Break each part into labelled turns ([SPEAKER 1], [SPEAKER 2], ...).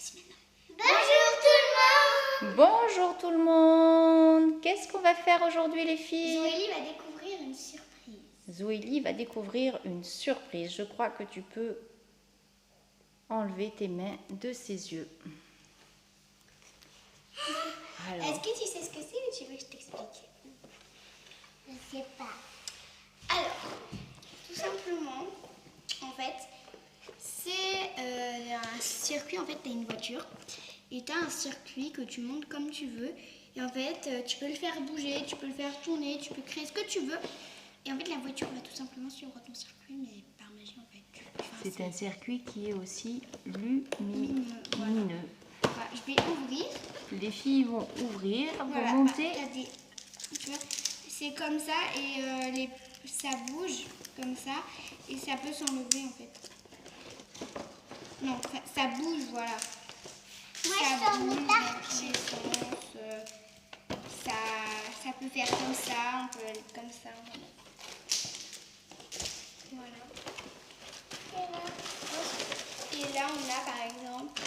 [SPEAKER 1] Vas-y maintenant.
[SPEAKER 2] Bonjour tout le monde. Qu'est-ce qu'on va faire aujourd'hui les filles?
[SPEAKER 1] Zoélie va découvrir une surprise.
[SPEAKER 2] Zoélie va découvrir une surprise. Je crois que tu peux enlever tes mains de ses yeux. Alors,
[SPEAKER 1] Est-ce que tu sais ce que c'est ou tu veux que je t'explique? Je sais pas. Alors, tout simplement, en fait, c'est un circuit. En fait, tu as une voiture et tu as un circuit que tu montes comme tu veux. Et en fait, tu peux le faire bouger, tu peux le faire tourner, tu peux créer ce que tu veux. Et en fait, la voiture va tout simplement suivre ton circuit, mais par magie, en fait.
[SPEAKER 2] c'est un circuit qui est aussi lumineux.
[SPEAKER 1] Voilà, je vais ouvrir.
[SPEAKER 2] Les filles vont ouvrir,
[SPEAKER 1] Voilà,
[SPEAKER 2] vont monter.
[SPEAKER 1] Tu vois, c'est comme ça et ça bouge comme ça et ça peut s'enlever en fait. Non, ça bouge, voilà. Ça bouge dans tous les sens. Ça peut faire comme ça, on peut aller comme ça. Voilà. Et là, on a par exemple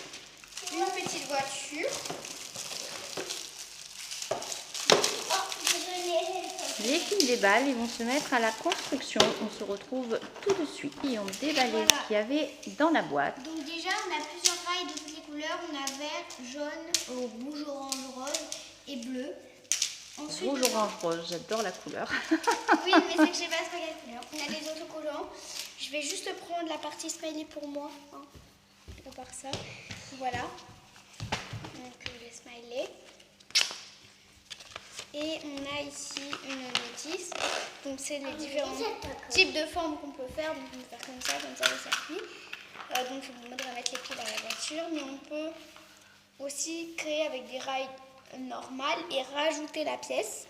[SPEAKER 1] une petite voiture.
[SPEAKER 2] Les filles déballent, ils vont se mettre à la construction. On se retrouve tout de suite. Et on déballait ce qu'il y avait dans la boîte.
[SPEAKER 1] Donc déjà, on a plusieurs rails de toutes les couleurs. On a vert, jaune, rouge, orange, rose et bleu. Ensuite,
[SPEAKER 2] Rouge, orange, rose, j'adore la couleur.
[SPEAKER 1] oui, mais c'est que j'ai pas trop quelle couleur. On a des autocollants. Je vais juste prendre la partie smiley pour moi. Hein. À part ça, voilà. Donc les smileys. Et on a ici une notice. Donc c'est les différents types de formes qu'on peut faire. Donc on peut faire comme ça le circuit. Donc il faudra mettre les pieds dans la voiture. Mais on peut aussi créer avec des rails normales et rajouter la pièce.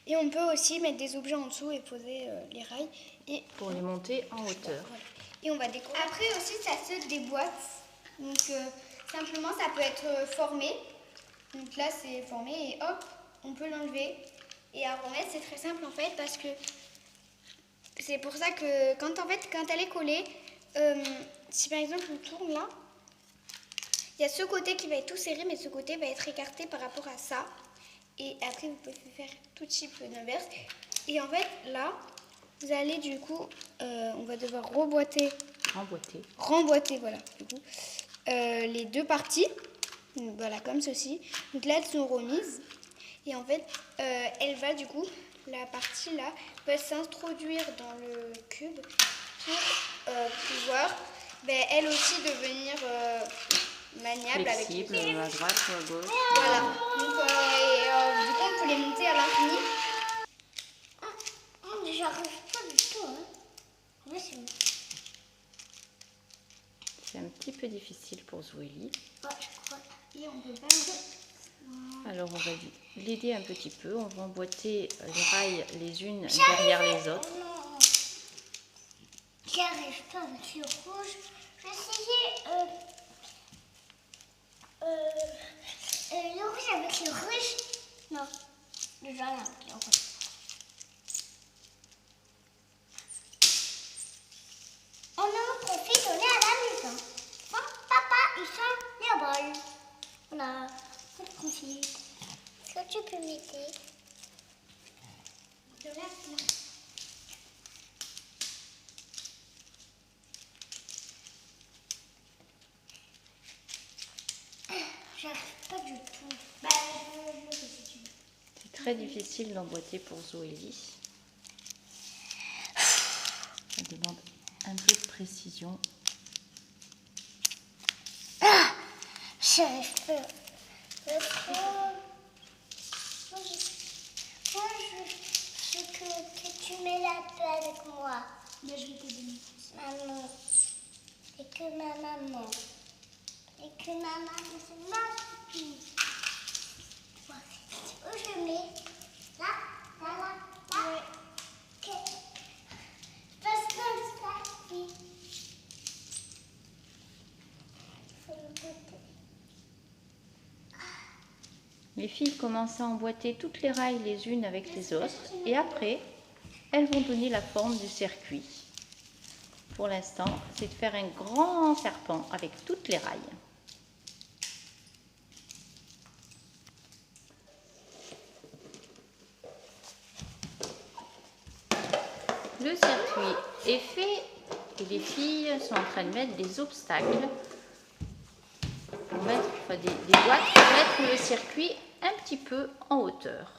[SPEAKER 1] Et on peut aussi mettre des objets en dessous et poser les rails. Et
[SPEAKER 2] Pour les monter en hauteur.
[SPEAKER 1] voilà. Et on va décorer. Après aussi ça se déboîte. Donc simplement ça peut être formé. Donc là c'est formé et hop, on peut l'enlever. Et à remettre c'est très simple en fait parce que c'est pour ça que quand elle est collée, si par exemple on tourne là, il y a ce côté qui va être tout serré mais ce côté va être écarté par rapport à ça. Et après vous pouvez faire tout type d'inverse. Et en fait là, vous allez du coup, on va devoir remboîter voilà du coup les deux parties. Donc, voilà, comme ceci. Donc là, elles sont remises. Et en fait, elle va du coup, la partie là, va s'introduire dans le cube pour pouvoir, elle aussi, devenir maniable
[SPEAKER 2] flexible,
[SPEAKER 1] avec les...
[SPEAKER 2] à droite ou à gauche.
[SPEAKER 1] Voilà. Donc, du coup, on peut les monter à l'infini. J'arrive pas du tout. Hein. Ouais,
[SPEAKER 2] C'est un petit peu difficile pour Zoélie.
[SPEAKER 1] je crois. Et on peut pas...
[SPEAKER 2] Alors on va l'aider un petit peu. On va emboîter les rails les unes derrière les autres.
[SPEAKER 1] Non. J'y arrive pas avec le rouge. Je vais essayer le rouge avec le rouge. Non, le jaune avec le rouge. On en profite, on est à la maison. Bon, papa, il sent les bols. Voilà, on profite. Est-ce que tu peux m'aider? De là, j'arrive pas du tout.
[SPEAKER 2] C'est très difficile d'emboîter pour Zoélie. Ça demande un peu de précision.
[SPEAKER 1] J'arrive pas. Moi, je veux que tu mets la paix avec moi. Je vais te donner. Maman. Et que ma maman. Et que ma maman, c'est ma copine. Où je mets? Là, là, là, là. Ouais. Ok. Passe comme ça, oui. Faut le côté.
[SPEAKER 2] Les filles commencent à emboîter toutes les rails les unes avec les autres et après, elles vont donner la forme du circuit. pour l'instant, c'est de faire un grand serpent avec toutes les rails. Le circuit est fait et les filles sont en train de mettre des obstacles pour mettre des boîtes pour mettre le circuit un petit peu en hauteur.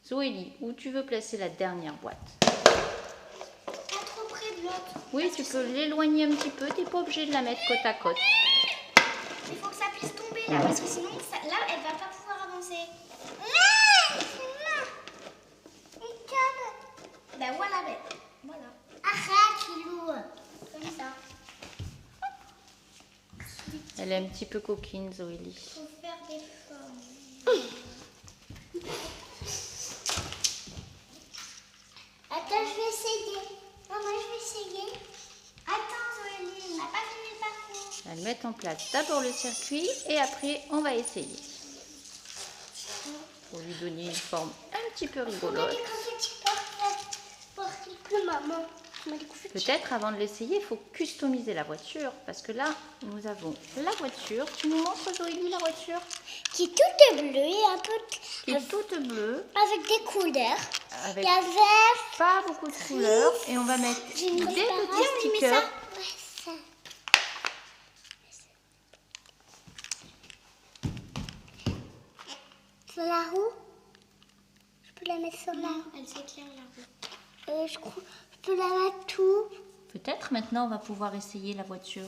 [SPEAKER 2] Zoélie, où tu veux placer la dernière boîte?
[SPEAKER 1] Pas trop près de l'autre.
[SPEAKER 2] Oui, tu peux l'éloigner un petit peu, tu n'es pas obligé de la mettre côte à côte.
[SPEAKER 1] Il faut que ça puisse tomber là, parce que sinon, là, elle va pas pouvoir avancer. Ben voilà, voilà. Arrête, Lilou. Comme ça.
[SPEAKER 2] Elle est un petit peu coquine, Zoélie.
[SPEAKER 1] Il faut faire des formes. Attends, je vais essayer. Maman, je vais essayer. Attends, Zoélie, on n'a pas fini le parcours.
[SPEAKER 2] On va mettre en place d'abord le circuit et après on va essayer. Pour lui donner une forme un petit peu rigolote.
[SPEAKER 1] Maman.
[SPEAKER 2] Peut-être avant de l'essayer, il faut customiser la voiture parce que là, nous avons la voiture. Tu nous montres, Zoélie, la voiture?
[SPEAKER 1] Qui est toute bleue et un peu...
[SPEAKER 2] Qui est toute bleue.
[SPEAKER 1] Avec des couleurs.
[SPEAKER 2] Avec
[SPEAKER 1] Il y avait...
[SPEAKER 2] pas beaucoup de couleurs. Et on va mettre des petits stickers.
[SPEAKER 1] Sur la roue? Je peux la mettre sur la roue. Elle s'éclaire la roue. Je peux la mettre tout.
[SPEAKER 2] Peut-être maintenant on va pouvoir essayer la voiture.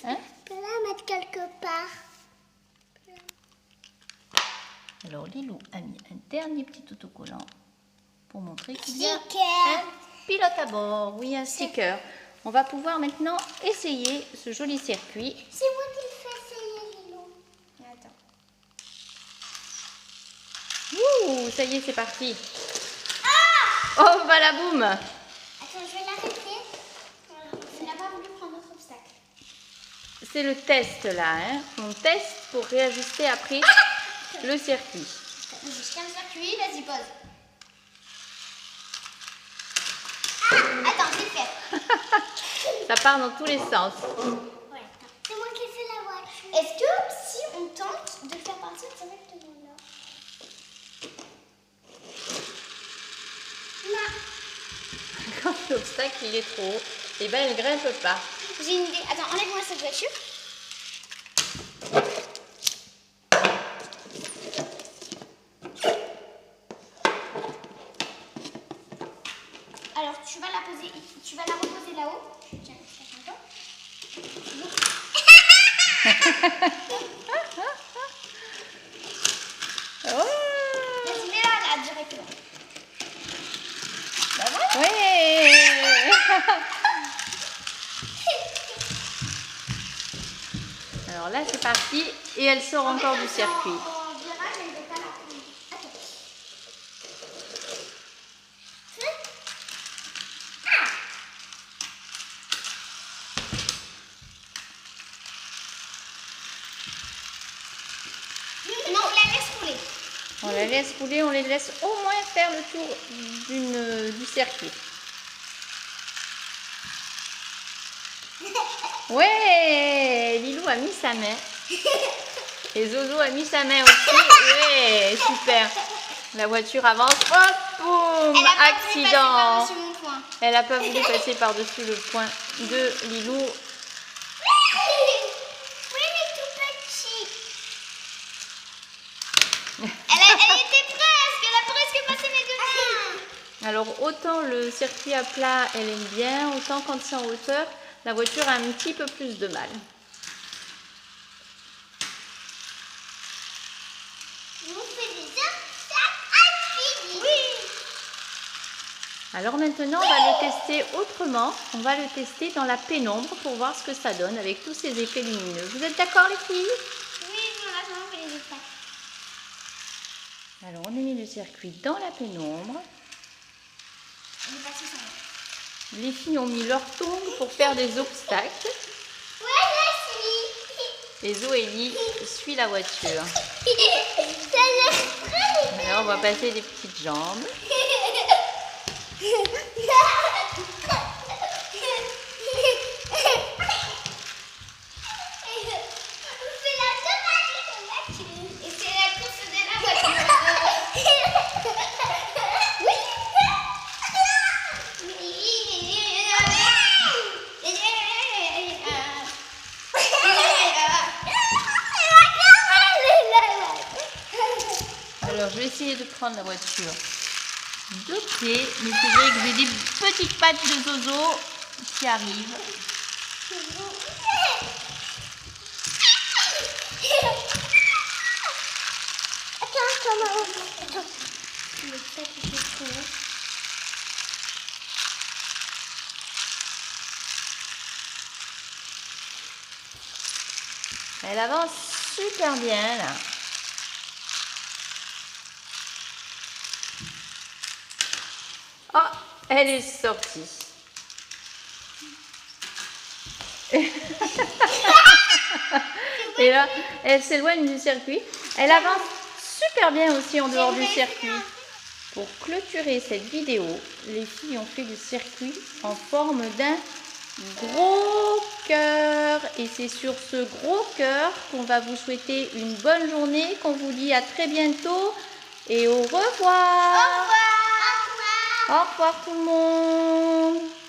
[SPEAKER 2] Hein?
[SPEAKER 1] Je peux la mettre quelque part.
[SPEAKER 2] Alors Lilou a mis un dernier petit autocollant pour montrer qu'il y a
[SPEAKER 1] Sticker.
[SPEAKER 2] un pilote à bord. Oui, un sticker. On va pouvoir maintenant essayer ce joli circuit.
[SPEAKER 1] C'est moi qui le fais essayer, Lilou. Attends.
[SPEAKER 2] Ouh, ça y est, c'est parti. Oh, voilà, boum.
[SPEAKER 1] Attends, je vais l'arrêter. Elle n'a pas voulu prendre notre obstacle.
[SPEAKER 2] C'est le test là. Hein. On teste pour réajuster après le circuit.
[SPEAKER 1] Vas-y, je tiens le circuit, vas-y, pose. Attends, je vais le faire.
[SPEAKER 2] Ça part dans tous les sens.
[SPEAKER 1] Ouais, c'est moi qui ai fait la voiture. Est-ce que si on tente de faire partir directement là? Non.
[SPEAKER 2] Quand l'obstacle il est trop haut, et ben elle grimpe pas.
[SPEAKER 1] J'ai une idée. Attends, enlève-moi cette voiture. Alors, tu vas la poser, tu vas la reposer là-haut. Tiens, ça
[SPEAKER 2] Oh.
[SPEAKER 1] Vas-y, mets-la là directement. Bah voilà.
[SPEAKER 2] Ouais. Alors là c'est parti et elle sort encore du circuit.
[SPEAKER 1] En virage, elle ne veut pas la prendre. Attends. Non, on la laisse rouler.
[SPEAKER 2] On la laisse rouler, on les laisse au moins faire le tour du circuit. Ouais, Lilou a mis sa main. Et Zozo a mis sa main aussi. Ouais, super. La voiture avance. Hop, boum, accident. Elle n'a pas voulu passer par-dessus le point de Lilou.
[SPEAKER 1] Oui, il est tout petit. Elle était presque. Elle a presque passé mes deux pieds.
[SPEAKER 2] Alors, autant le circuit à plat, elle aime bien, autant quand c'est en hauteur, la voiture a un petit peu plus de mal.
[SPEAKER 1] On fait des obstacles infinis. Oui.
[SPEAKER 2] Alors maintenant, on va le tester autrement. On va le tester dans la pénombre pour voir ce que ça donne avec tous ces effets lumineux. Vous êtes d'accord les filles?
[SPEAKER 1] Oui, on fait les obstacles.
[SPEAKER 2] Alors, on a mis le circuit dans la pénombre.
[SPEAKER 1] On est passé sans.
[SPEAKER 2] Les filles ont mis leur tongs pour faire des obstacles.
[SPEAKER 1] Ouais,
[SPEAKER 2] Et Zoélie suit la voiture.
[SPEAKER 1] je suis.
[SPEAKER 2] Alors, on va passer des petites jambes. essayer de prendre la voiture de pied, mais c'est vrai que j'ai des petites pattes de zozo qui arrivent.
[SPEAKER 1] Attends.
[SPEAKER 2] Elle avance super bien là. Oh, elle est sortie. Et là, elle s'éloigne du circuit. Elle avance super bien aussi en dehors du circuit. Pour clôturer cette vidéo, les filles ont fait le circuit en forme d'un gros cœur. Et c'est sur ce gros cœur qu'on va vous souhaiter une bonne journée, qu'on vous dit à très bientôt et au revoir.
[SPEAKER 1] Au revoir.
[SPEAKER 2] Au revoir tout le monde.